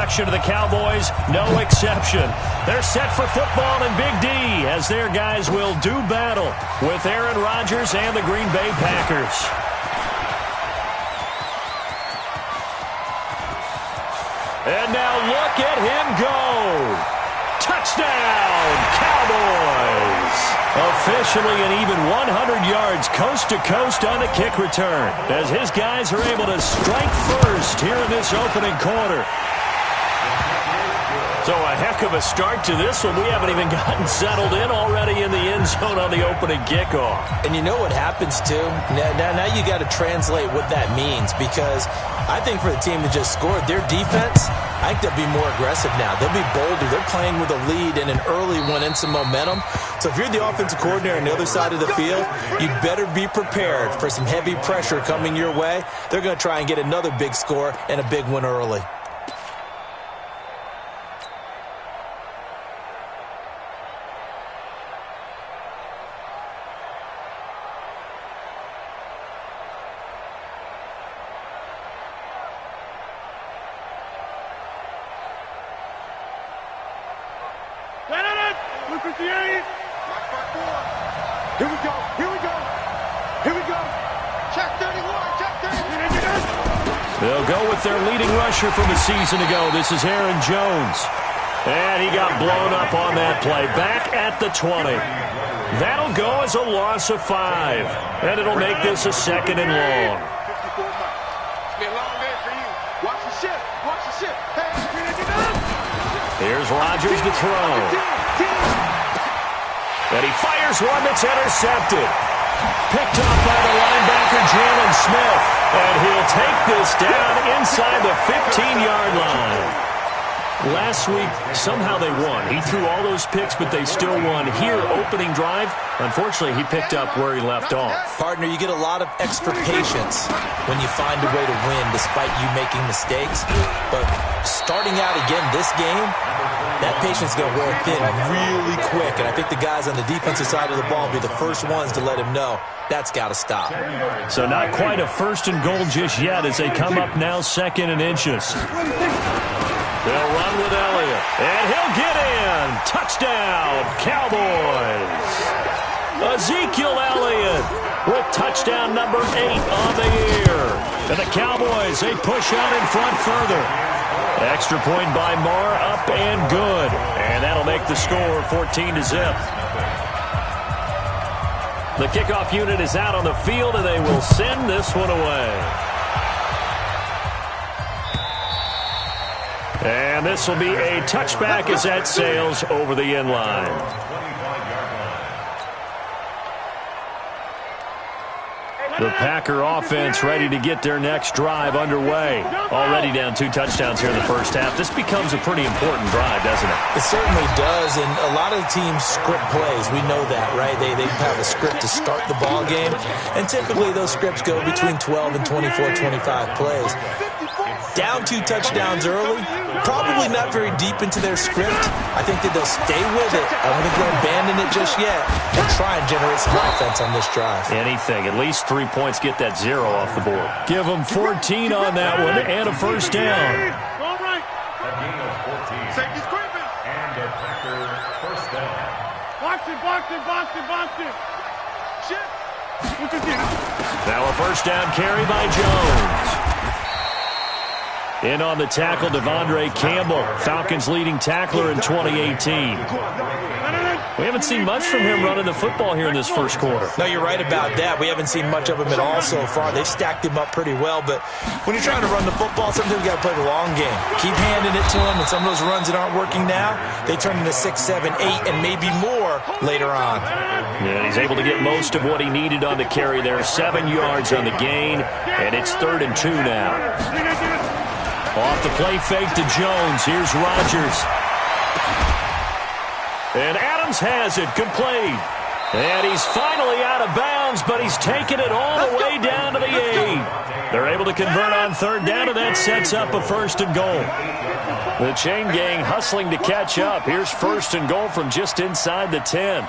construction of the Cowboys, no exception. They're set for football in Big D as their guys will do battle with Aaron Rodgers and the Green Bay Packers. And now look at him go. Touchdown, Cowboys! Officially an even 100 yards coast to coast on the kick return as his guys are able to strike first here in this opening quarter. So a heck of a start to this one. We haven't even gotten settled in already in the end zone on the opening kickoff. And you know what happens, too? Now you got to translate what that means, because I think for the team that just scored, their defense, I think they'll be more aggressive now. They'll be bolder. They're playing with a lead and an early one and some momentum. So if you're the offensive coordinator on the other side of the field, you'd better be prepared for some heavy pressure coming your way. They're going to try and get another big score and a big one early. Here we go. Here we go. Here we go. Check 31. Check 31. They'll go with their leading rusher from a season ago. This is Aaron Jones. And he got blown up on that play. Back at the 20. That'll go as a loss of 5. And it'll make this a 2nd and long. It's been a long day for you. Watch the ship. Watch the ship. Here's Rodgers to throw. And he fires one that's intercepted. Picked off by the linebacker, Jalen Smith. And he'll take this down inside the 15-yard line. Last week, somehow they won. He threw all those picks, but they still won. Here, opening drive, unfortunately, he picked up where he left off. Partner, you get a lot of extra patience when you find a way to win despite you making mistakes. But starting out again this game, that patience is going to wear thin really quick. And I think the guys on the defensive side of the ball will be the first ones to let him know that's got to stop. So not quite a 1st and goal just yet as they come up now 2nd and inches. They'll run with Elliott, and he'll get in. Touchdown, Cowboys. Ezekiel Elliott with touchdown number 8 on the year. And the Cowboys, they push out in front further. Extra point by Marr, up and good. And that'll make the score 14-0. The kickoff unit is out on the field, and they will send this one away. And this will be a touchback as that sails over the end line. The Packer offense ready to get their next drive underway. Already down 2 touchdowns here in the first half. This becomes a pretty important drive, doesn't it? It certainly does, and a lot of the teams script plays. We know that, right? They have a script to start the ball game, and typically those scripts go between 12 and 24, 25 plays. Down 2 touchdowns early, probably not very deep into their script. I think that they'll stay with it. I don't think they'll abandon it just yet and try and generate some offense on this drive. Anything. At least 3 points, get that 0 off the board. Give them 14 on that one and a first down. All right. Safety's creeping. And a Packer first down. Box it, box it, box it, box it. Shit. Now a first down carry by Jones. In on the tackle, Devondre Campbell, Falcons' leading tackler in 2018. We haven't seen much from him running the football here in this first quarter. No, you're right about that. We haven't seen much of him at all so far. They've stacked him up pretty well, but when you're trying to run the football, sometimes you got to play the long game. Keep handing it to him, and some of those runs that aren't working now, they turn into 6, 7, 8, and maybe more later on. Yeah, he's able to get most of what he needed on the carry there. 7 yards on the gain, and it's 3rd and 2 now. Off the play fake to Jones. Here's Rodgers. And Adams has it, complete. And he's finally out of bounds, but he's taken it all the way down to the 8. They're able to convert on 3rd down, and that sets up a 1st and goal. The chain gang hustling to catch up. Here's 1st and goal from just inside the 10.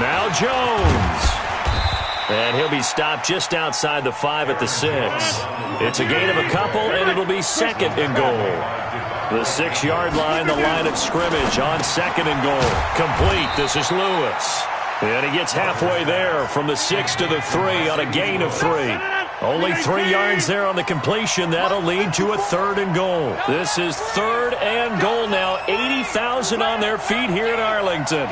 Now Jones. And he'll be stopped just outside the 5 at the 6. It's a gain of a couple, and it'll be 2nd and goal. The 6-yard line, the line of scrimmage on 2nd and goal. Complete. This is Lewis. And he gets halfway there from the 6 to the 3 on a gain of 3. Only 3 yards there on the completion. That'll lead to a 3rd and goal. This is 3rd and goal now. 80,000 on their feet here in Arlington.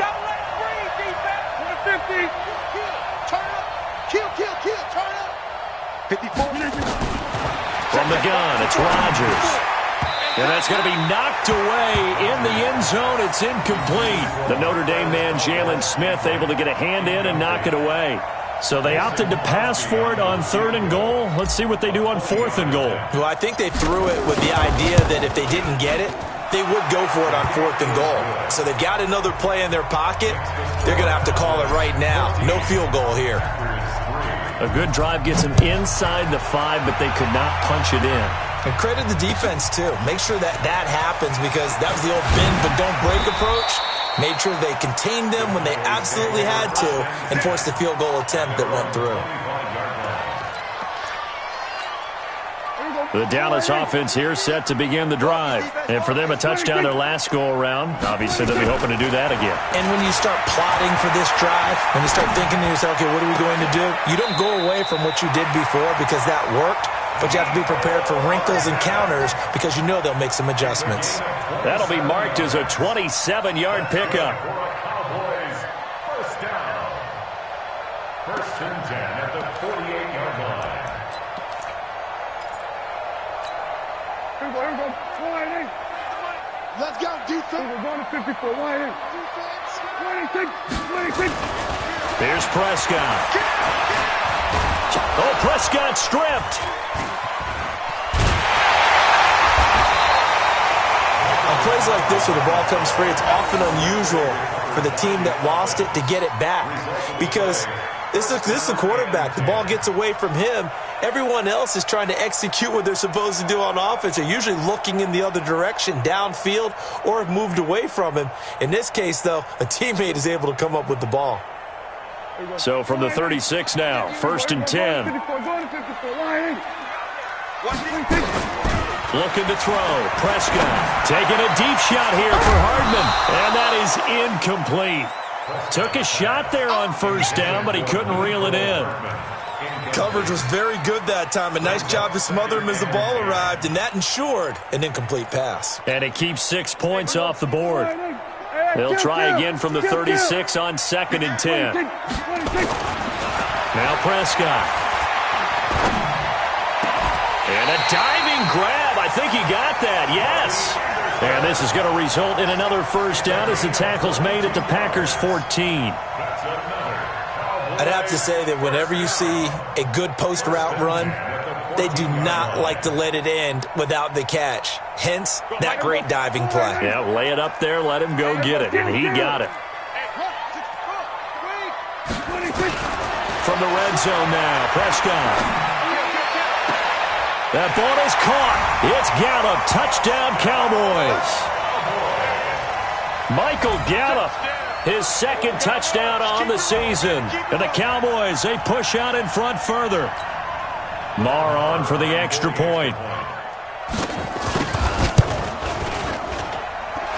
From the gun, it's Rodgers. And that's going to be knocked away in the end zone. It's incomplete. The Notre Dame man, Jalen Smith, able to get a hand in and knock it away. So they opted to pass for it on 3rd and goal. Let's see what they do on 4th and goal. Well, I think they threw it with the idea that if they didn't get it, they would go for it on 4th and goal. So they've got another play in their pocket. They're going to have to call it right now. No field goal here. A good drive gets them inside the 5, but they could not punch it in. And credit the defense, too. Make sure that happens, because that was the old bend but don't break approach. Made sure they contained them when they absolutely had to and forced the field goal attempt that went through. The Dallas offense here set to begin the drive. And for them, a touchdown their last go-around. Obviously, they'll be hoping to do that again. And when you start plotting for this drive, when you start thinking to yourself, okay, what are we going to do? You don't go away from what you did before because that worked, but you have to be prepared for wrinkles and counters because you know they'll make some adjustments. That'll be marked as a 27-yard pickup. Cowboys, first down. 1st and 10 at the 48-yard line. Here we go. Wide in. Let's go, defense. We're going to 54. Wide in. Defense. 26. Here's Prescott. Oh, Prescott stripped. On plays like this where the ball comes free, it's often unusual for the team that lost it to get it back, because this is the quarterback. The ball gets away from him. Everyone else is trying to execute what they're supposed to do on offense. They're usually looking in the other direction, downfield, or have moved away from him. In this case, though, a teammate is able to come up with the ball. So from the 36 now, 1st and 10. Looking to throw. Prescott taking a deep shot here for Hardman. And that is incomplete. Took a shot there on 1st down, but he couldn't reel it in. Coverage was very good that time. A nice job to smother him as the ball arrived, and that ensured an incomplete pass. And it keeps 6 points off the board. They'll try again from the 36 on 2nd and 10. Now Prescott. And a diving grab. I think he got that, yes. And this is going to result in another 1st down as the tackle's made at the Packers' 14. I'd have to say that whenever you see a good post route run, they do not like to let it end without the catch. Hence, that great diving play. Yeah, lay it up there, let him go get it, and he got it. From the red zone now, Prescott. That ball is caught. It's Gallup. Touchdown, Cowboys. Michael Gallup, his 2nd touchdown on the season. And the Cowboys, they push out in front further. Marr on for the extra point.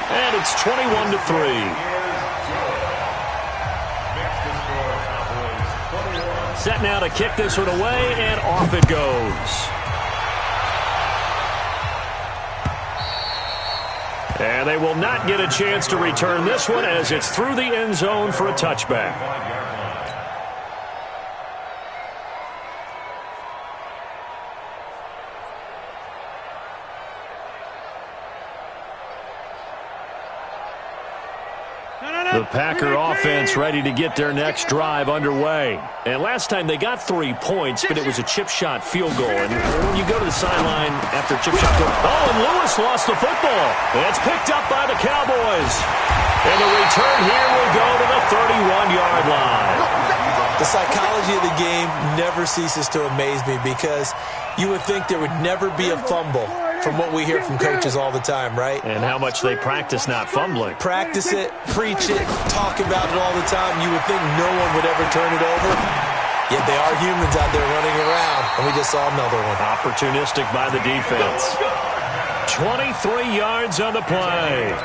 And it's 21-3. Set now to kick this one away, and off it goes. And they will not get a chance to return this one as it's through the end zone for a touchback. The Packer offense ready to get their next drive underway. And last time they got 3 points, but it was a chip shot field goal. And when you go to the sideline after a chip shot field goal, oh, and Lewis lost the football. It's picked up by the Cowboys. And the return here will go to the 31-yard line. The psychology of the game never ceases to amaze me, because you would think there would never be a fumble from what we hear from coaches all the time, right? And how much they practice not fumbling. Practice it, preach it, talk about it all the time. You would think no one would ever turn it over. Yet they are humans out there running around, and we just saw another one. Opportunistic by the defense. 23 yards on the play.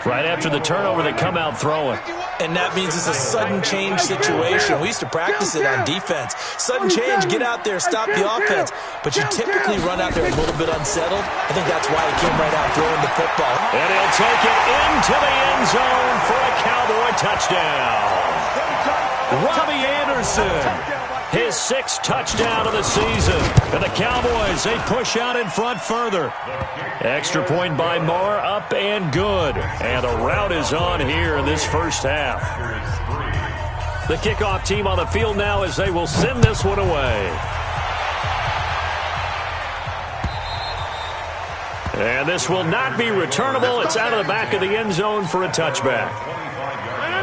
Right after the turnover, they come out throwing. And that means it's a sudden change situation. We used to practice it on defense. Sudden change, get out there, stop the offense. But you typically run out there a little bit unsettled. I think that's why he came right out throwing the football. And he'll take it into the end zone for a Cowboy touchdown. Robbie Anderson, his 6th touchdown of the season. And the Cowboys, they push out in front further. Extra point by Marr, up and good. And a rout is on here in this first half. The kickoff team on the field now as they will send this one away. And this will not be returnable. It's out of the back of the end zone for a touchback.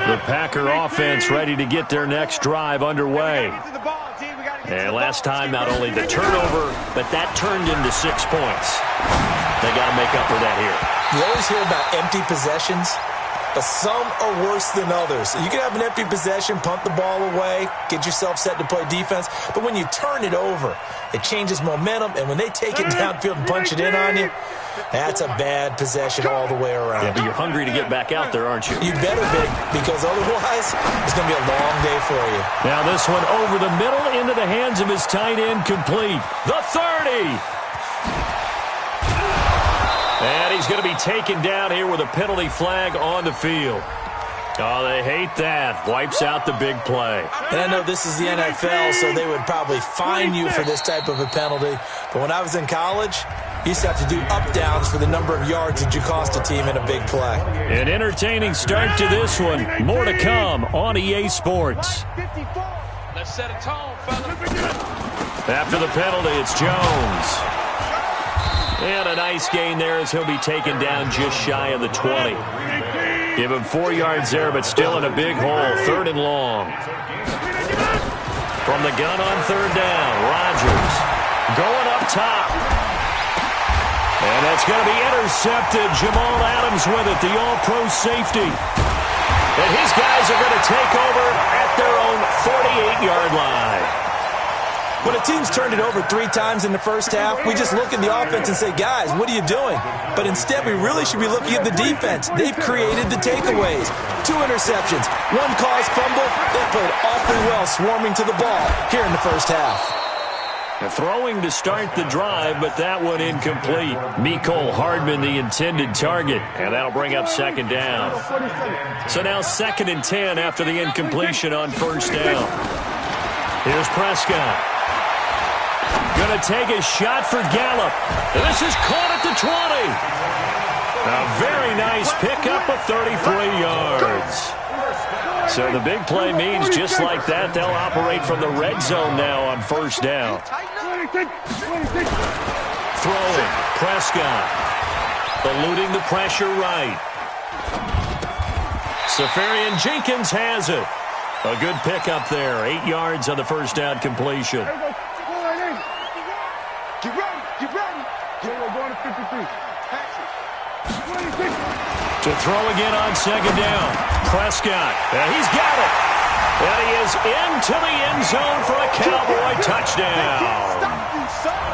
The Packer offense ready to get their next drive underway. And last time, not only the turnover, but that turned into 6 points. They got to make up for that here. You always hear about empty possessions, but some are worse than others. You can have an empty possession, punt the ball away, get yourself set to play defense, but when you turn it over, it changes momentum, and when they take it downfield and punch it in on you, that's a bad possession all the way around. Yeah, but you're hungry to get back out there, aren't you? You better be, because otherwise, it's going to be a long day for you. Now this one over the middle into the hands of his tight end, complete. The 30. And he's going to be taken down here with a penalty flag on the field. Oh, they hate that. Wipes out the big play. And I know this is the NFL, so they would probably fine you for this type of a penalty. But when I was in college, you used to have to do up-downs for the number of yards that you cost a team in a big play. An entertaining start to this one. More to come on EA Sports. Let's set a tone, fellas. After the penalty, it's Jones. And a nice gain there as he'll be taken down just shy of the 20. Give him 4 yards there, but still in a big hole. 3rd and long. From the gun on 3rd down, Rodgers going up top. And that's going to be intercepted. Jamal Adams with it, the all-pro safety. And his guys are going to take over at their own 48-yard line. When a team's turned it over 3 times in the first half, we just look at the offense and say, guys, what are you doing? But instead, we really should be looking at the defense. They've created the takeaways. 2 interceptions, 1 caused fumble. They played awfully well swarming to the ball here in the first half. Throwing to start the drive, but that one incomplete. Mecole Hardman, the intended target, and that'll bring up 2nd down. So now 2nd and 10 after the incompletion on 1st down. Here's Prescott. Going to take a shot for Gallup. This is caught at the 20. A very nice pickup of 33 yards. So the big play means just like that, they'll operate from the red zone now on 1st down. Throwing, Prescott. Eluding the pressure right. Safarian Jenkins has it. A good pickup there. 8 yards on the 1st down completion. Get ready, get ready. We're going to 53. To throw again on 2nd down. Prescott. And he's got it. And he is into the end zone for a Cowboy touchdown.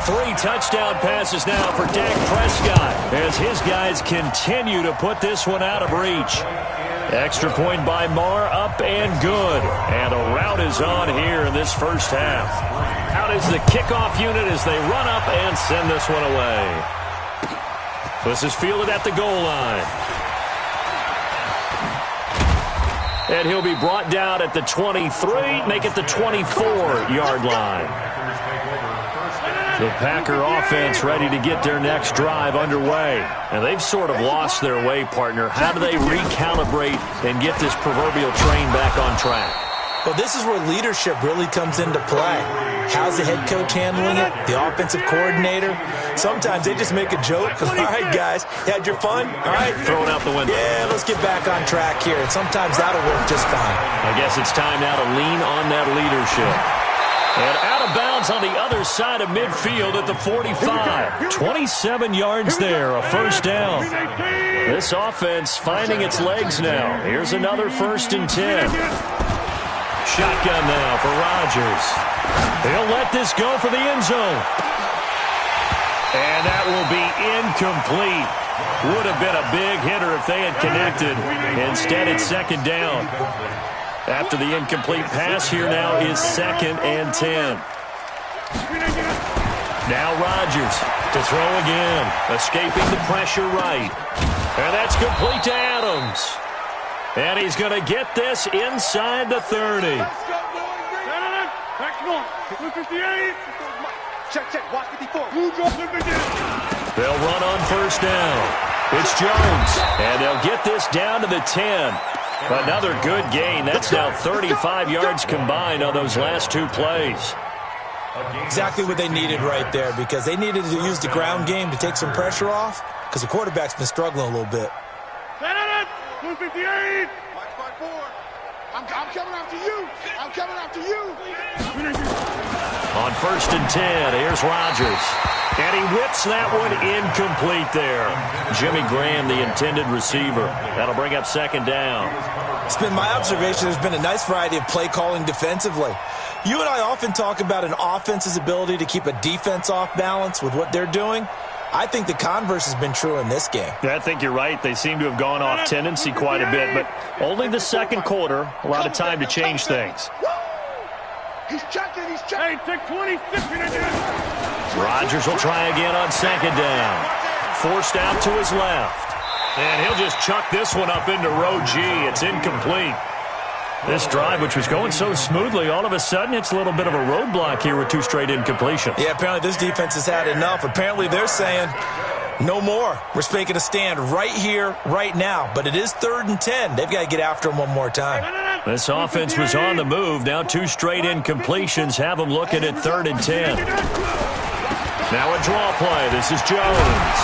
3 touchdown passes now for Dak Prescott as his guys continue to put this one out of reach. Extra point by Marr, up and good. And a rout is on here in this first half. Out is the kickoff unit as they run up and send this one away. This is fielded at the goal line. And he'll be brought down at the 23, make it the 24-yard line. The Packer offense ready to get their next drive underway. And they've sort of lost their way, partner. How do they recalibrate and get this proverbial train back on track? Well, this is where leadership really comes into play. How's the head coach handling it? The offensive coordinator? Sometimes they just make a joke. All right, guys, you had your fun? All right. Throw it out the window. Yeah, let's get back on track here. And sometimes that'll work just fine. I guess it's time now to lean on that leadership. And out of bounds on the other side of midfield at the 45. 27 yards there, a 1st down. This offense finding its legs now. Here's another 1st and 10. Shotgun now for Rodgers. He'll let this go for the end zone. And that will be incomplete. Would have been a big hitter if they had connected. Instead, it's second down. After the incomplete pass, here now is 2nd and 10. Now Rodgers to throw again. Escaping the pressure right. And that's complete to Adams. And he's going to get this inside the 30. They'll run on first down. It's Jones. And they'll get this down to the 10. Another good gain. That's now 35 yards combined on those last 2 plays. Exactly what they needed right there, because they needed to use the ground game to take some pressure off, because the quarterback's been struggling a little bit. 258. I'm coming after you. I'm coming after you. On 1st and 10, here's Rodgers. And he whips that one incomplete there. Jimmy Graham, the intended receiver. That'll bring up 2nd down. It's been my observation there's been a nice variety of play calling defensively. You and I often talk about an offense's ability to keep a defense off balance with what they're doing. I think the converse has been true in this game. Yeah, I think you're right. They seem to have gone off tendency quite a bit, but only the second quarter, a lot of time to change things. He's checking, he's checking. Hey, take 26. Rodgers will try again on 2nd down. Forced out to his left. And he'll just chuck this one up into row G. It's incomplete. This drive, which was going so smoothly, all of a sudden it's a little bit of a roadblock here with 2 straight incompletions. Yeah, apparently this defense has had enough. Apparently they're saying, no more. We're making a stand right here, right now. But it is 3rd and 10. They've got to get after him one more time. This offense was on the move. Now 2 straight incompletions have them looking at 3rd and 10. Now a draw play. This is Jones.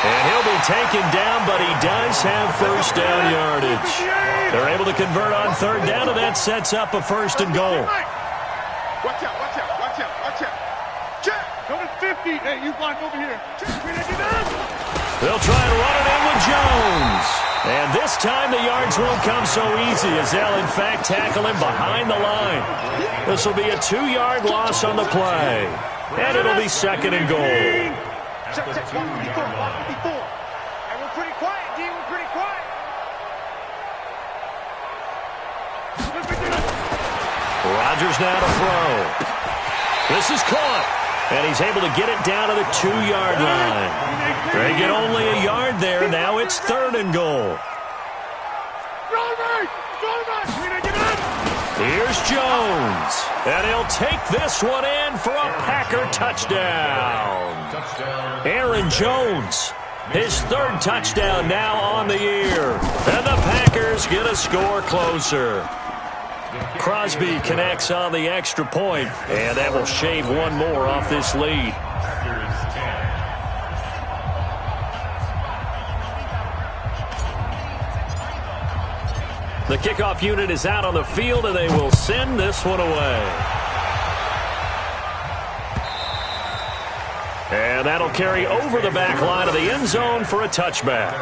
And he'll be taken down, but he does have first down yardage. They're able to convert on 3rd down, and that sets up a 1st and goal. Watch out, watch out, watch out, watch out. Check. Number 50. Hey, you block over here. They'll try and run it in with Jones. And this time the yards won't come so easy, as they'll, in fact, tackle him behind the line. This will be a 2-yard loss on the play. And it'll be 2nd and goal. Check, check, 154, 154. And we're pretty quiet, D, we're pretty quiet. Rodgers now to throw. This is caught. And he's able to get it down to the 2-yard line. They get only a yard there. Now it's 3rd and goal. Here's Jones. And he'll take this one in for a Packer touchdown. Aaron Jones, his 3rd touchdown now on the year. And the Packers get a score closer. Crosby connects on the extra point, and that will shave one more off this lead. The kickoff unit is out on the field, and they will send this one away. And that'll carry over the back line of the end zone for a touchback.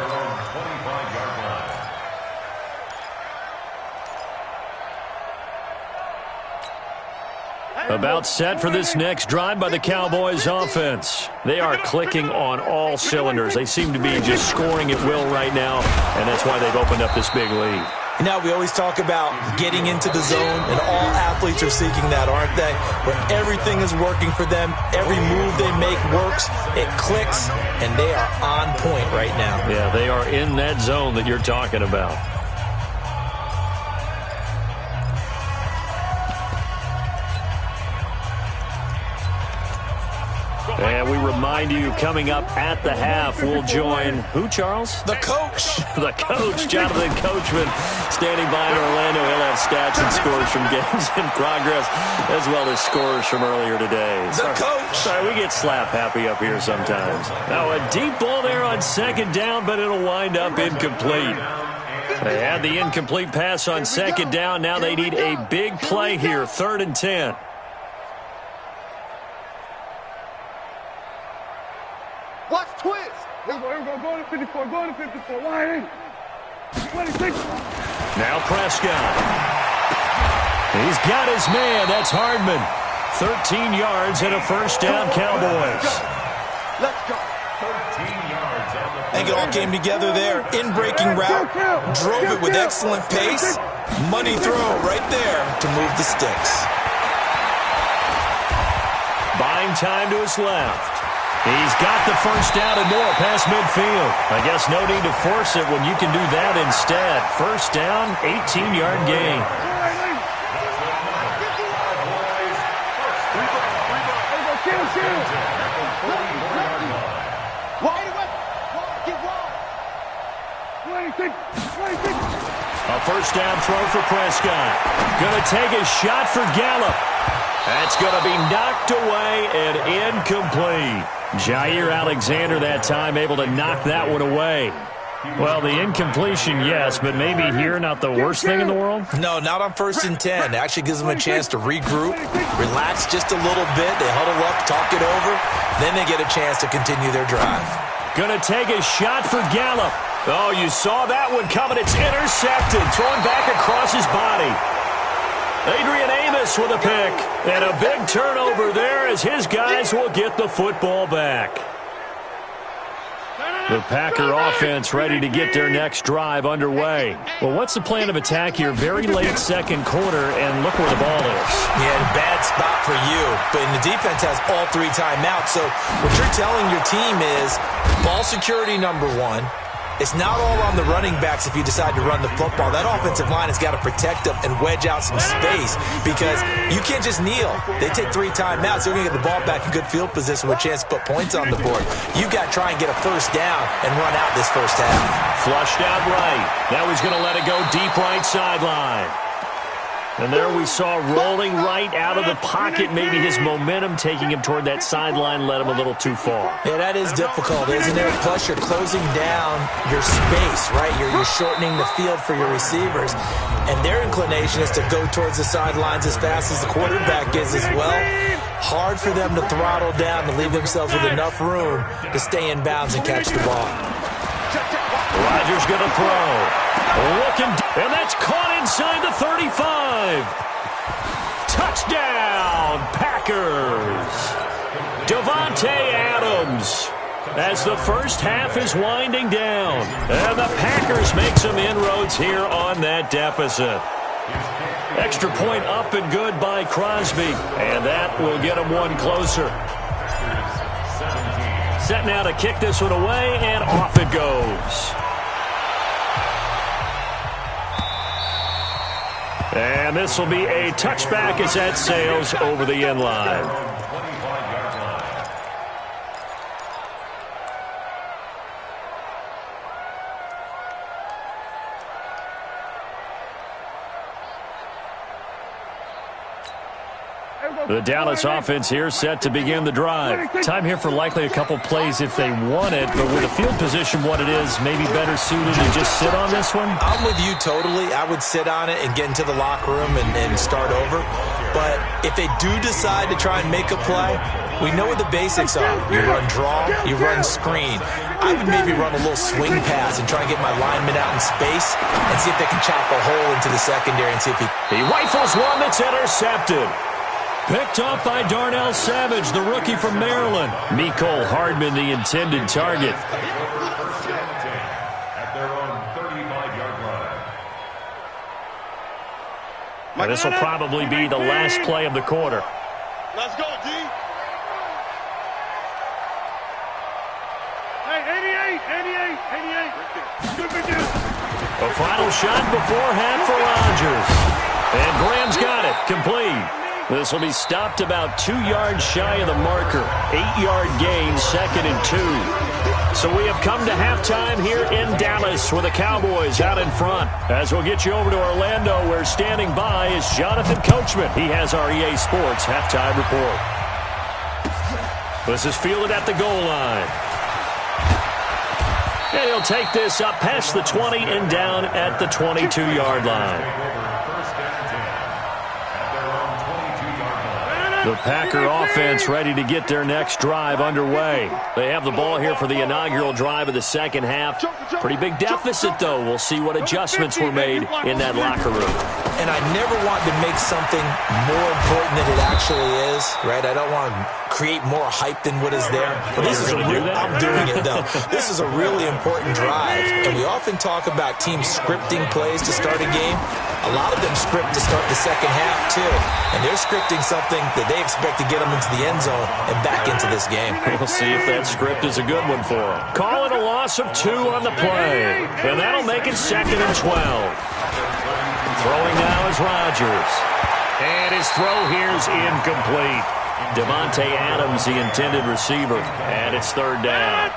About set for this next drive by the Cowboys offense. They are clicking on all cylinders. They seem to be just scoring at will right now, and that's why they've opened up this big lead. Now, we always talk about getting into the zone, and all athletes are seeking that, aren't they? Where everything is working for them, every move they make works, it clicks, and they are on point right now. Yeah, they are in that zone that you're talking about. And we remind you, coming up at the half, we'll join who, Charles? The coach. The coach, Jonathan Coachman, standing by in Orlando. He'll have stats and scores from games in progress, as well as scores from earlier today. The coach. Sorry, we get slap happy up here sometimes. Now, a deep ball there on 2nd down, but it'll wind up incomplete. They had the incomplete pass on 2nd down. Now they need a big play here, 3rd and 10. Watch twist. Here we go, go to 54, go to 54. Wide in. 26. Now Prescott. He's got his man. That's Hardman. 13 yards and a first down, Cowboys. Let's go. 13 yards on the I think it all came together there. In-breaking route, drove it with excellent pace. Money throw right there to move the sticks. Buying time to his left. He's got the first down and more past midfield. I guess no need to force it when you can do that instead. First down, 18-yard gain. A first down throw for Prescott. Going to take a shot for Gallup. That's going to be knocked away and incomplete. Jair Alexander that time able to knock that one away. Well, the incompletion, yes, but maybe here not the worst thing in the world? No, not on 1st and 10. It actually gives them a chance to regroup, relax just a little bit. They huddle up, talk it over. Then they get a chance to continue their drive. Going to take a shot for Gallup. Oh, you saw that one coming. It's intercepted. Thrown back across his body. Adrian Amos with a pick. And a big turnover there as his guys will get the football back. The Packer offense ready to get their next drive underway. Well, what's the plan of attack here? Very late second quarter, and look where the ball is. Yeah, bad spot for you. But the defense has all 3 timeouts. So what you're telling your team is ball security number 1. It's not all on the running backs if you decide to run the football. That offensive line has got to protect them and wedge out some space because you can't just kneel. They take 3 timeouts. They're going to get the ball back in good field position with a chance to put points on the board. You've got to try and get a first down and run out this first half. Flushed out right. Now he's going to let it go deep right sideline. And there we saw rolling right out of the pocket. Maybe his momentum taking him toward that sideline led him a little too far. Yeah, that is difficult, isn't it? Plus, you're closing down your space, right? You're shortening the field for your receivers. And their inclination is to go towards the sidelines as fast as the quarterback is as well. Hard for them to throttle down and leave themselves with enough room to stay in bounds and catch the ball. Rodgers going to throw. Looking, and that's caught inside the 35. Touchdown, Packers. Davante Adams as the first half is winding down. And the Packers make some inroads here on that deficit. Extra point up and good by Crosby. And that will get him one closer. Set now to kick this one away, and off it goes. And this will be a touchback as that sails over the end line. The Dallas offense here set to begin the drive. Time here for likely a couple plays if they want it, but with the field position what it is, maybe better suited to just sit on this one? I'm with you totally. I would sit on it and get into the locker room and start over. But if they do decide to try and make a play, we know what the basics are. You run draw, you run screen. I would maybe run a little swing pass and try and get my lineman out in space and see if they can chop a hole into the secondary and see if he rifles one that's intercepted. Picked up by Darnell Savage, the rookie from Maryland. Mecole Hardman, the intended target. At their own 35-yard line. And this will probably be the last play of the quarter. Let's go, D. Hey, 88. A final shot before half for Rodgers. And Graham's got it, complete. This will be stopped about 2 yards shy of the marker. 8-yard gain, 2nd and 2. So we have come to halftime here in Dallas with the Cowboys out in front. As we'll get you over to Orlando, where standing by is Jonathan Coachman. He has our EA Sports halftime report. This is fielded at the goal line. And he'll take this up past the 20 and down at the 22-yard line. The Packer offense ready to get their next drive underway. They have the ball here for the inaugural drive of the second half. Pretty big deficit, though. We'll see what adjustments were made in that locker room. and I never want to make something more important than it actually is, right? I don't want to create more hype than what is there. But this is I'm doing it, though. This is a really important drive, and we often talk about teams scripting plays to start a game. A lot of them script to start the second half, too, and they're scripting something that they expect to get them into the end zone and back into this game. We'll see if that script is a good one for them. Calling a loss of 2 on the play, and that'll make it 2nd and 12. Throwing now is Rodgers. And his throw here's incomplete. Devontae Adams, the intended receiver, and it's 3rd down.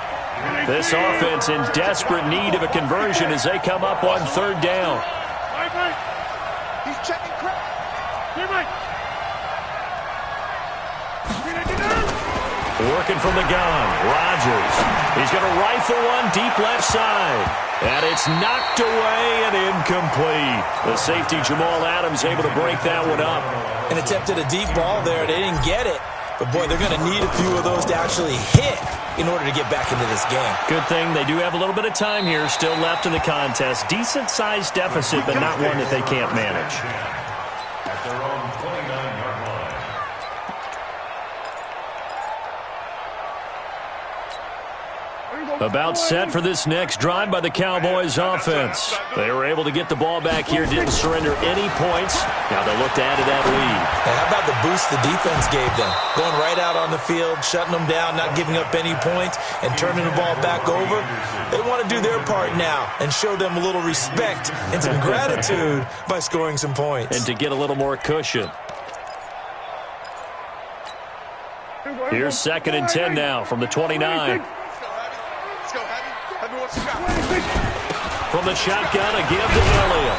This offense in desperate need of a conversion as they come up on 3rd down. He's checking crap. Working from the gun, Rodgers. He's going to rifle one deep left side. And it's knocked away and incomplete. The safety, Jamal Adams, able to break that one up. And attempted a deep ball there. They didn't get it. But, boy, they're going to need a few of those to actually hit in order to get back into this game. Good thing they do have a little bit of time here still left in the contest. Decent-sized deficit, but not one that they can't manage. At their own 29-yard line. About set for this next drive by the Cowboys offense. They were able to get the ball back here, didn't surrender any points. Now they look to add to that lead. Hey, how about the boost the defense gave them? Going right out on the field, shutting them down, not giving up any points, and turning the ball back over. They want to do their part now and show them a little respect and some gratitude by scoring some points. And to get a little more cushion. Here's 2nd and 10 now from the 29. From the shotgun, a give to Elliott.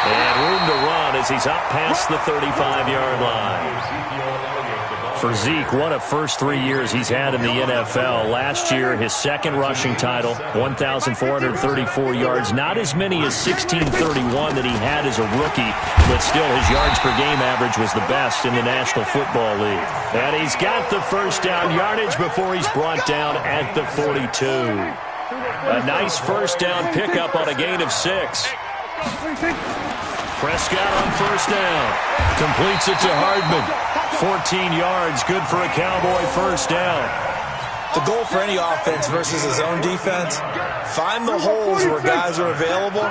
And room to run as he's up past the 35-yard line. For Zeke, what a first 3 years he's had in the NFL. Last year, his 2nd rushing title, 1,434 yards. Not as many as 1,631 that he had as a rookie, but still his yards per game average was the best in the National Football League. And he's got the first down yardage before he's brought down at the 42. A nice first down pickup on a gain of 6. Prescott on first down. Completes it to Hardman. 14 yards, good for a Cowboy first down. The goal for any offense versus his own defense, find the holes where guys are available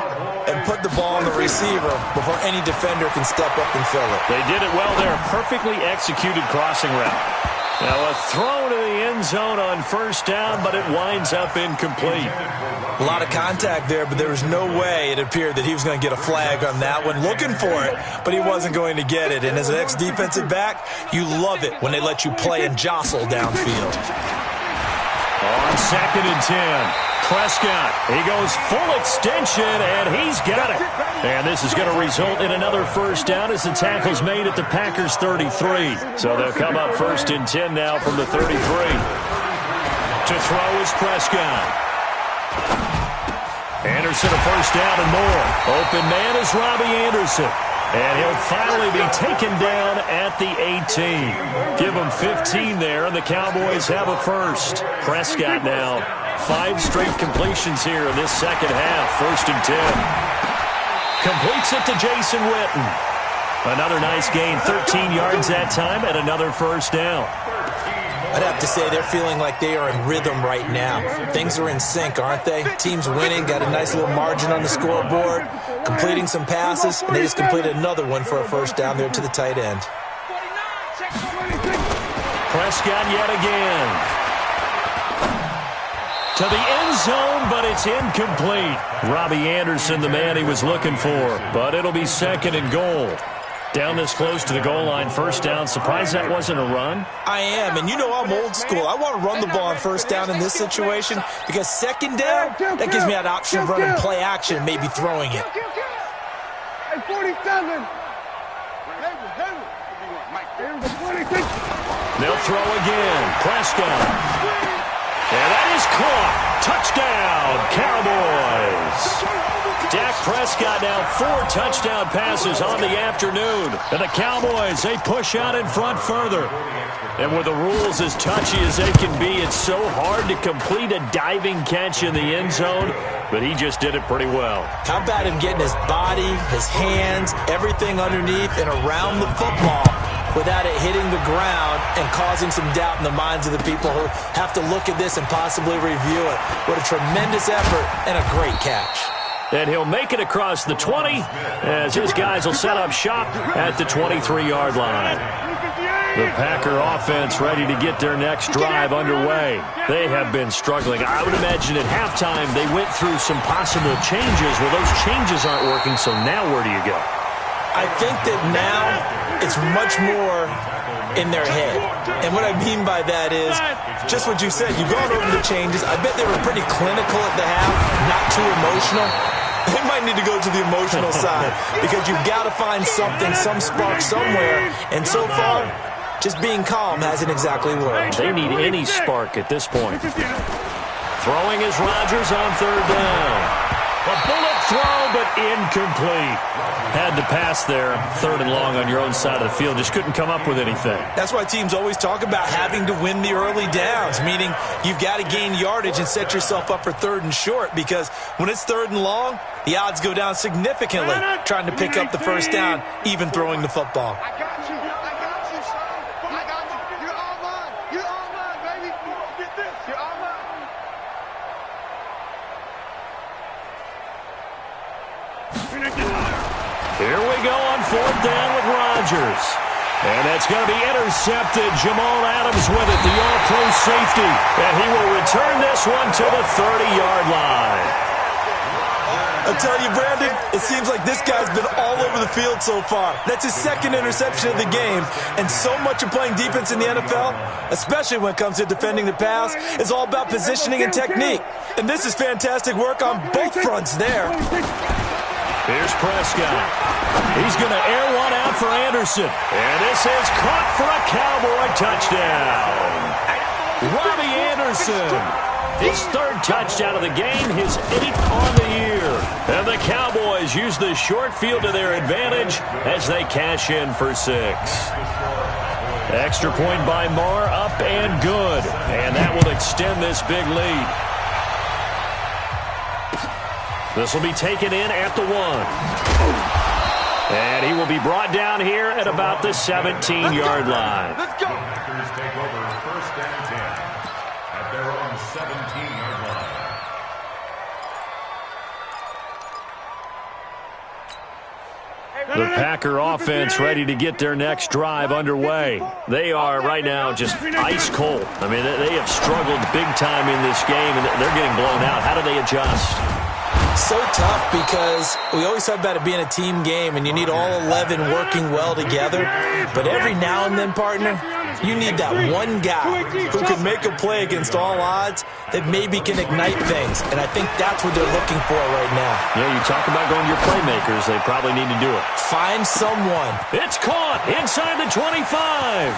and put the ball on the receiver before any defender can step up and fill it. They did it well there. Perfectly executed crossing route. Now a throw to the end zone on first down, but it winds up incomplete. A lot of contact there, but there was no way it appeared that he was going to get a flag on that one. Looking for it, but he wasn't going to get it. And as an ex-defensive back, you love it when they let you play and jostle downfield. On 2nd and 10. Prescott, he goes full extension, and he's got it. And this is going to result in another first down as the tackle's made at the Packers' 33. So they'll come up 1st and 10 now from the 33. To throw is Prescott. Anderson a first down and more. Open man is Robbie Anderson. And he'll finally be taken down at the 18. Give him 15 there, and the Cowboys have a first. Prescott now, 5 straight completions here in this second half. 1st and 10. Completes it to Jason Witten. Another nice gain, 13 yards that time, and another first down. I'd have to say they're feeling like they are in rhythm right now. Things are in sync, aren't they? Team's winning, got a nice little margin on the scoreboard, completing some passes, and they just completed another one for a first down there to the tight end. Prescott yet again. To the end zone, but it's incomplete. Robbie Anderson, the man he was looking for, but it'll be 2nd and goal. Down this close to the goal line, first down. Surprised that wasn't a run? I am, and you know I'm old school. I want to run the ball on first down in this situation because 2nd down, that gives me that option of running play action and maybe throwing it. At 47. They'll throw again. Prescott. And that is caught. Touchdown, Cowboys. Dak Prescott now 4 touchdown passes on the afternoon. And the Cowboys, they push out in front further. And with the rules as touchy as they can be, it's so hard to complete a diving catch in the end zone. but he just did it pretty well. How about him getting his body, his hands, everything underneath and around the football without it hitting the ground and causing some doubt in the minds of the people who have to look at this and possibly review it. What a tremendous effort and a great catch. And he'll make it across the 20 as his guys will set up shop at the 23-yard line. The Packer offense ready to get their next drive underway. They have been struggling. I would imagine at halftime they went through some possible changes. Well, those changes aren't working, so now where do you go? I think that now it's much more in their head. And what I mean by that is just what you said. You've gone over the changes. I bet they were pretty clinical at the half, not too emotional. They might need to go to the emotional side because you've got to find something, some spark somewhere. And so far, just being calm hasn't exactly worked. They need any spark at this point. Throwing is Rodgers on third down. A bullet throw, but incomplete. Had to pass there, third and long on your own side of the field. Just couldn't come up with anything. That's why teams always talk about having to win the early downs, meaning you've got to gain yardage and set yourself up for third and short, because when it's third and long, the odds go down significantly trying to pick up the first down, even throwing the football. I got you, son. I got you. You're all mine. You're all mine, baby. Get this. You're all mine. Here we go on fourth down with Rodgers. And that's going to be intercepted. Jamal Adams with it, the all-pro safety. And he will return this one to the 30-yard line. I tell you, Brandon, it seems like this guy's been all over the field so far. That's his second interception of the game. And so much of playing defense in the NFL, especially when it comes to defending the pass, is all about positioning and technique. And this is fantastic work on both fronts there. Here's Prescott. He's going to air one out for Anderson. And this is caught for a Cowboy touchdown. Robbie Anderson. His third touchdown of the game, his 8th on the year. And the Cowboys use the short field to their advantage as they cash in for 6. Extra point by Marr, up and good. And that will extend this big lead. This will be taken in at the 1. And he will be brought down here at about the 17-yard line. Let's go. Packers take over first and 10 at their own 17-yard line. The Packer offense ready to get their next drive underway. They are right now just ice cold. I mean, they have struggled big time in this game, and they're getting blown out. How do they adjust? So tough because we always talk about it being a team game and you need all 11 working well together. But every now and then, partner, you need that one guy who can make a play against all odds that maybe can ignite things. And I think that's what they're looking for right now. Yeah, you talk about going to your playmakers. They probably need to do it. Find someone. It's caught inside the 25.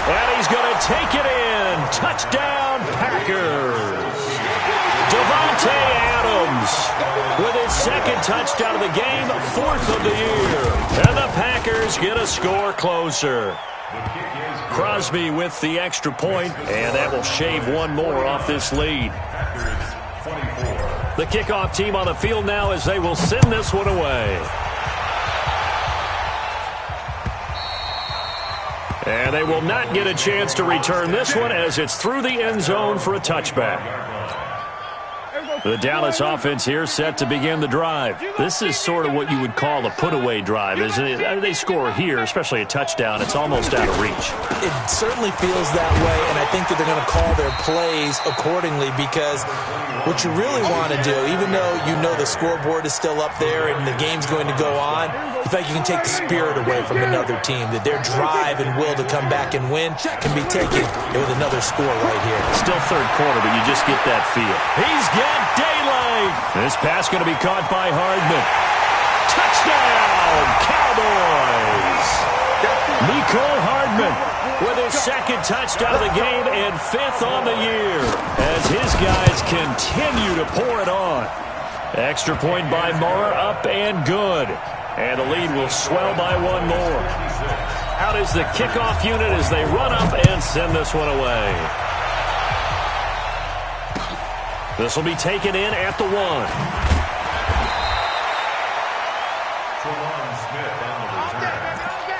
And he's going to take it in. Touchdown, Packers. Davante Adams with his second touchdown of the game, 4th of the year. And the Packers get a score closer. Crosby with the extra point, and that will shave one more off this lead. The kickoff team on the field now as they will send this one away. And they will not get a chance to return this one as it's through the end zone for a touchback. The Dallas offense here set to begin the drive. This is sort of what you would call a put-away drive, isn't it? They score here, especially a touchdown. It's almost out of reach. It certainly feels that way, and I think that they're going to call their plays accordingly because what you really want to do, even though you know the scoreboard is still up there and the game's going to go on, in fact, you can take the spirit away from another team, that their drive and will to come back and win can be taken with another score right here. Still third quarter, but you just get that feel. He's got daylight. This pass going to be caught by Hardman. Touchdown, Cowboys. Nicole Hardman with his second touchdown of the game and 5th on the year as his guys continue to pour it on. Extra point by Marr, up and good. And the lead will swell by one more. Out is the kickoff unit as they run up and send this one away. This will be taken in at the 1. Smith on the return.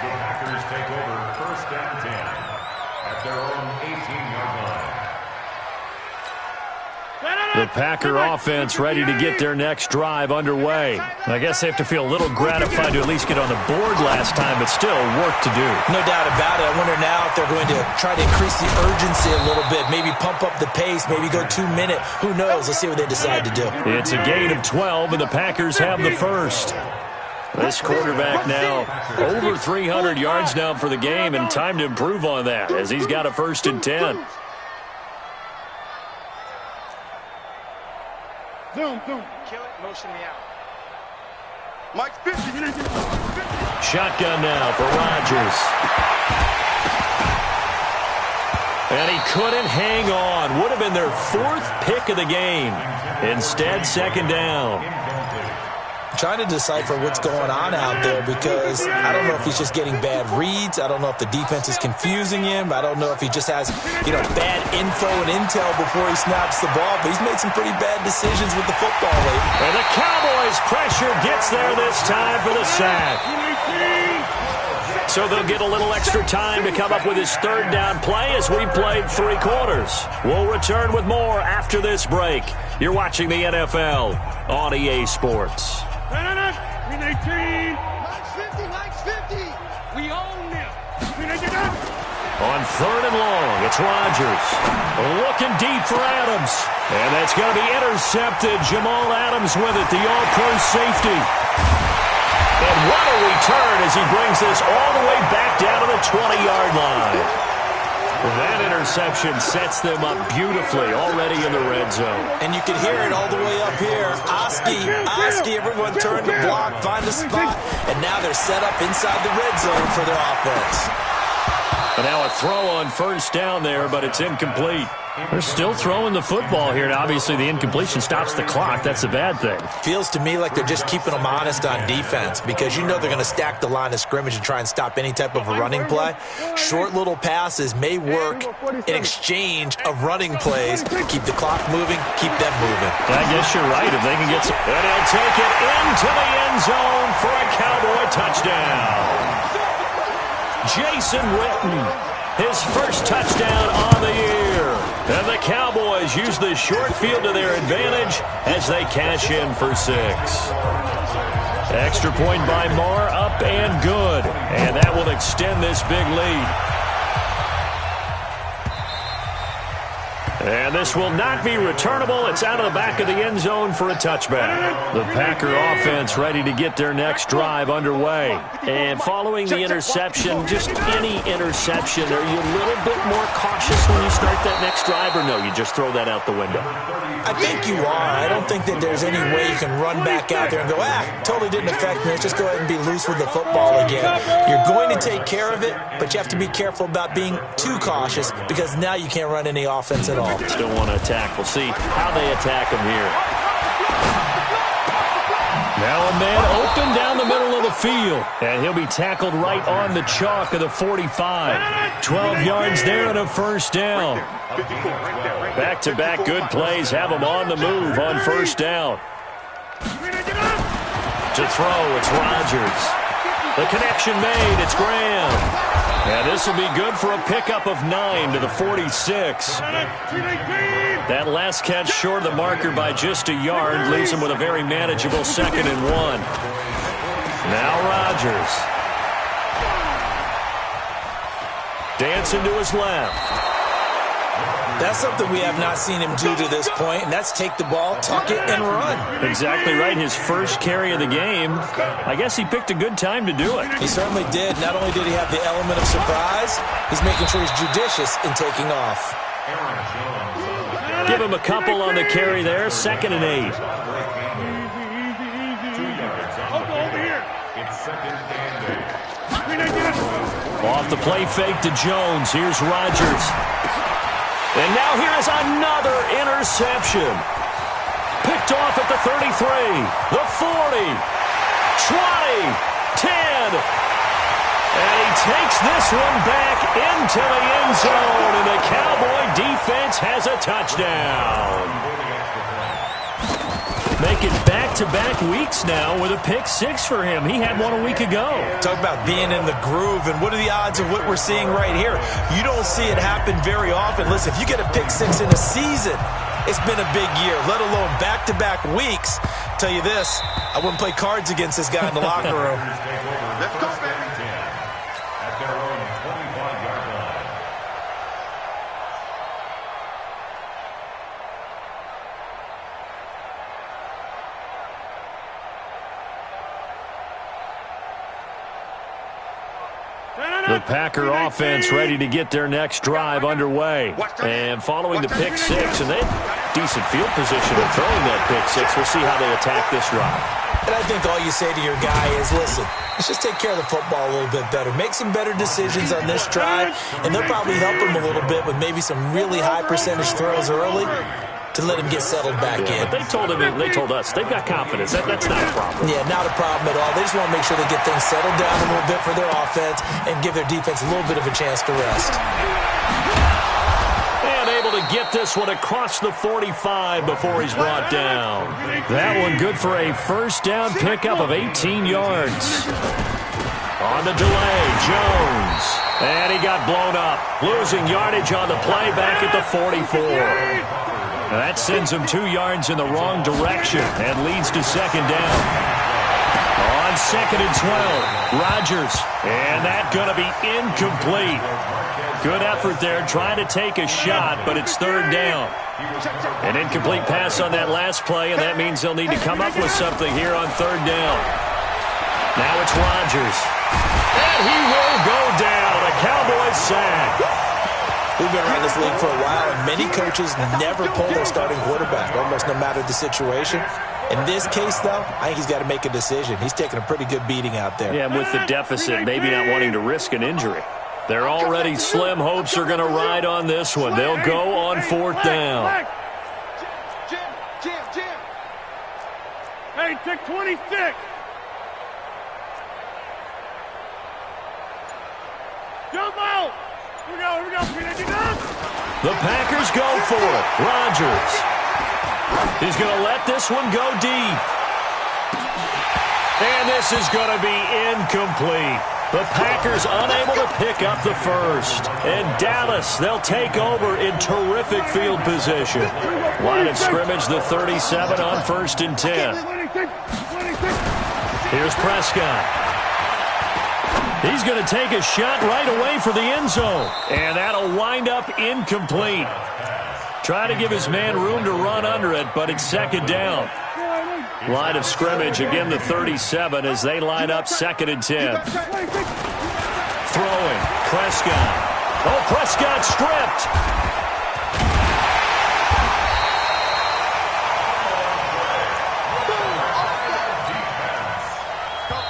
The Packers take over 1st and 10 at their own 18-yard line. The Packer offense ready to get their next drive underway. I guess they have to feel a little gratified to at least get on the board last time, but still work to do. No doubt about it. I wonder now if they're going to try to increase the urgency a little bit, maybe pump up the pace, maybe go 2-minute. Who knows? Let's see what they decide to do. It's a gain of 12, and the Packers have the first. This quarterback now over 300 yards now for the game, and time to improve on that as he's got a 1st and 10. Zoom. Kill it, motion me out. Mike 50. Shotgun now for Rodgers. And he couldn't hang on. Would have been their 4th pick of the game. Instead, 2nd down. Trying to decipher what's going on out there because I don't know if he's just getting bad reads. I don't know if the defense is confusing him. I don't know if he just has, bad info and intel before he snaps the ball. But he's made some pretty bad decisions with the football lately. And the Cowboys' pressure gets there this time for the sack. So they'll get a little extra time to come up with his 3rd down play as we played 3 quarters. We'll return with more after this break. You're watching the NFL on EA Sports. Green 18. Mike's 50. We own them. On 3rd and long, it's Rodgers. Looking deep for Adams. And that's going to be intercepted. Jamal Adams with it, the all-pro safety. And what a return as he brings this all the way back down to the 20-yard line. That interception sets them up beautifully already in the red zone. And you can hear it all the way up here. Oski, everyone turn the block, find a spot. And now they're set up inside the red zone for their offense. And now a throw on 1st down there, but it's incomplete. They're still throwing the football here, and obviously the incompletion stops the clock. That's a bad thing. Feels to me like they're just keeping them honest on defense because they're going to stack the line of scrimmage and try and stop any type of a running play. Short little passes may work in exchange of running plays. Keep the clock moving, keep them moving. I guess you're right. If they can get some... And he'll take it into the end zone for a Cowboy touchdown. Jason Witten. His 1st touchdown on the year. And the Cowboys use the short field to their advantage as they cash in for 6. Extra point by Marr, up and good. And that will extend this big lead. And this will not be returnable. It's out of the back of the end zone for a touchback. The Packer offense ready to get their next drive underway. And following the interception, just any interception, are you a little bit more cautious when you start that next drive, or no, you just throw that out the window? I think you are. I don't think that there's any way you can run back out there and go, totally didn't affect me. Let's just go ahead and be loose with the football again. You're going to take care of it, but you have to be careful about being too cautious because now you can't run any offense at all. Still want to attack. We'll see how they attack him here. Now a man open down the middle of the field. And he'll be tackled right on the chalk of the 45. 12 yards there and a 1st down. Back-to-back good plays have him on the move on 1st down. To throw, it's Rodgers. The connection made, it's Graham. And this will be good for a pickup of 9 to the 46. That last catch short of the marker by just a yard leaves him with a very manageable 2nd and 1. Now Rodgers. Dancing to his left. That's something we have not seen him do to this point, and that's take the ball, tuck it, and run. Exactly right. His 1st carry of the game. I guess he picked a good time to do it. He certainly did. Not only did he have the element of surprise, he's making sure he's judicious in taking off. Give him a couple on the carry there. 2nd and 8. Off the play fake to Jones. Here's Rodgers. And now here is another interception. Picked off at the 33, the 40, 20, 10. And he takes this one back into the end zone, and the Cowboy defense has a touchdown. marking back-to-back weeks now with a pick six for him. He had one a week ago. Talk about being in the groove, and what are the odds of what we're seeing right here? You don't see it happen very often. Listen, if you get a pick six in a season, it's been a big year, let alone back-to-back weeks. Tell you this, I wouldn't play cards against this guy in the locker room. Let's go, baby. At their own 25-yard line. The Packer offense ready to get their next drive underway. And following the pick six, and they have decent field position of throwing that pick six. We'll see how they attack this drive. And I think all you say to your guy is, listen, let's just take care of the football a little bit better. Make some better decisions on this drive, and they'll probably help him a little bit with maybe some really high percentage throws early to let him get settled back in. But they told us, they've got confidence. That's not a problem. Yeah, not a problem at all. They just want to make sure they get things settled down a little bit for their offense and give their defense a little bit of a chance to rest. And able to get this one across the 45 before he's brought down. That one good for a first down pickup of 18 yards. On the delay, Jones. And he got blown up. Losing yardage on the play back at the 44. That sends him 2 yards in the wrong direction and leads to second down. On second and 12, Rodgers. And that's going to be incomplete. Good effort there trying to take a shot, but it's third down. An incomplete pass on that last play, and that means they'll need to come up with something here on third down. Now it's Rodgers. And he will go down. A Cowboys sack. We've been around this league for a while, and many coaches never pull their starting quarterback, almost no matter the situation. In this case, though, I think he's got to make a decision. He's taking a pretty good beating out there. Yeah, and with the deficit, maybe not wanting to risk an injury. They're already slim hopes are going to ride on this one. They'll go on fourth down. Jim. Hey, take 26. Jump out. Here we go. The Packers go for it. Rodgers. He's going to let this one go deep. And this is going to be incomplete. The Packers unable to pick up the first. And Dallas, they'll take over in terrific field position. Line of scrimmage, the 37 on first and 10. Here's Prescott. He's going to take a shot right away for the end zone. And that'll wind up incomplete. Try to give his man room to run under it, but it's second down. Line of scrimmage, again the 37 as they line up second and 10. Throwing, Prescott. Oh, Prescott stripped.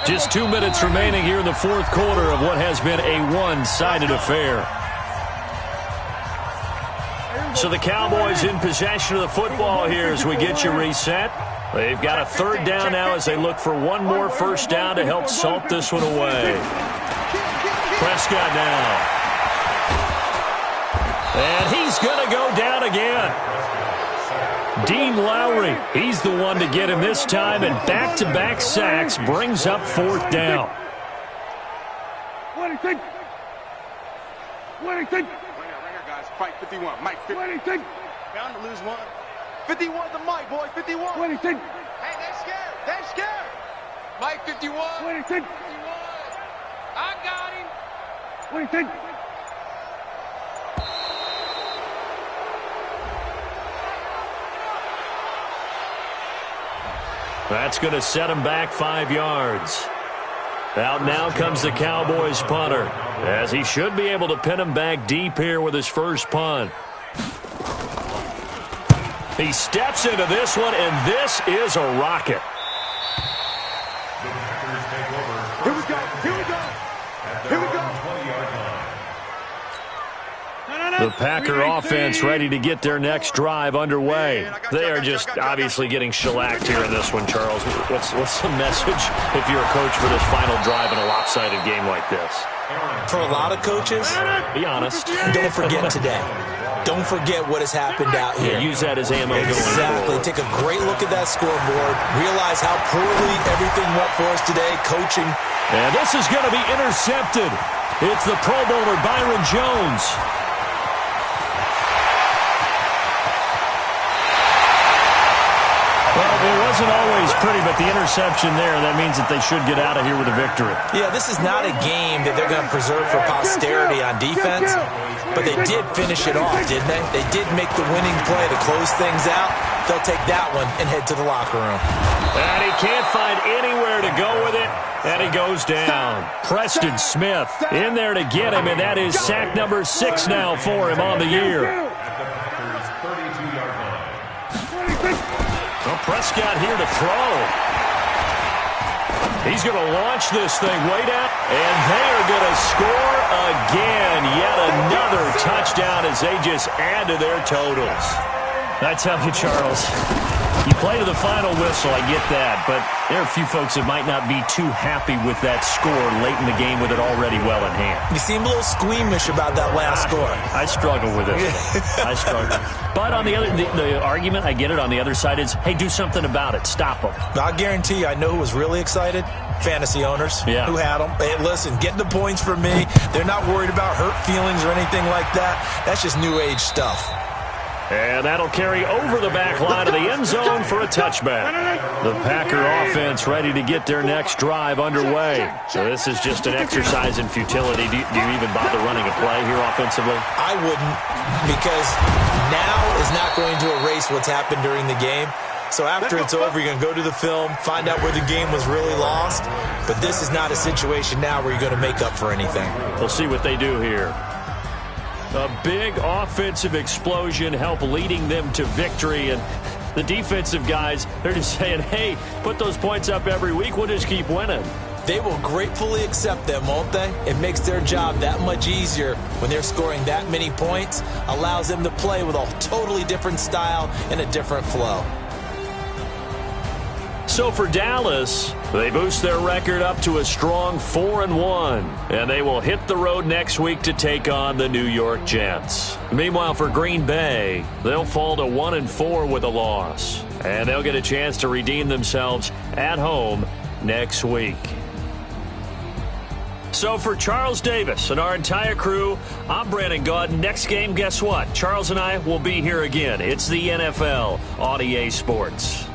Just 2 minutes remaining here in the fourth quarter of what has been a one-sided affair. So the Cowboys in possession of the football here as we get you reset. They've got a third down now as they look for one more first down to help salt this one away. Prescott now. And he's going to go down again. Dean Lowry, he's the one to get him this time, and back-to-back sacks brings up fourth down. What do you think? Right here, guys. Fight 51. Mike 50. What do you think? Bound to lose one. 51 to Mike, boy. 51. What do you think? Hey, they're scared. Mike 51. What do you think? 51. I got him. What do you think? That's going to set him back 5 yards. Out now comes the Cowboys punter, as he should be able to pin him back deep here with his first punt. He steps into this one, and this is a rocket. Here we go. The Packer offense ready to get their next drive underway. They are just obviously getting shellacked here in this one, Charles. What's the message if you're a coach for this final drive in a lopsided game like this? For a lot of coaches, Be honest. don't forget today. don't forget what has happened out here. Yeah, use that as ammo going forward. Exactly. Take a great look at that scoreboard. Realize how poorly everything went for us today, coaching. And this is going to be intercepted. It's the Pro Bowler Byron Jones. Well, it wasn't always pretty, but the interception there, that means that they should get out of here with a victory. Yeah, this is not a game that they're going to preserve for posterity on defense, but they did finish it off, didn't they? They did make the winning play to close things out. They'll take that one and head to the locker room. And he can't find anywhere to go with it, and he goes down. Preston Smith in there to get him, and that is sack number 6 now for him on the year. At the Packers' 32-yard line. Well, Prescott here to throw. He's going to launch this thing way down, and they are going to score again. Yet another touchdown as they just add to their totals. I tell you, Charles, you play to the final whistle, I get that, but there are a few folks that might not be too happy with that score late in the game with it already well in hand. You seem a little squeamish about that last score. I struggle with it. I struggle. But on the other, the argument, I get it, on the other side is, hey, do something about it. Stop them. I guarantee you, I know who was really excited. Fantasy owners who had them. Hey, listen, get the points from me. They're not worried about hurt feelings or anything like that. That's just new age stuff. And that'll carry over the back line of the end zone for a touchback. The Packer offense ready to get their next drive underway. So this is just an exercise in futility. Do you even bother running a play here offensively? I wouldn't, because now is not going to erase what's happened during the game. So after it's over, you're going to go to the film, find out where the game was really lost. But this is not a situation now where you're going to make up for anything. We'll see what they do here. A big offensive explosion helped leading them to victory. And the defensive guys, they're just saying, hey, put those points up every week. We'll just keep winning. They will gratefully accept them, won't they? It makes their job that much easier when they're scoring that many points. Allows them to play with a totally different style and a different flow. So for Dallas, they boost their record up to a strong 4-1, and they will hit the road next week to take on the New York Jets. Meanwhile, for Green Bay, they'll fall to 1-4 with a loss, and they'll get a chance to redeem themselves at home next week. So for Charles Davis and our entire crew, I'm Brandon Gaudin. Next game, guess what? Charles and I will be here again. It's the NFL on EA Sports.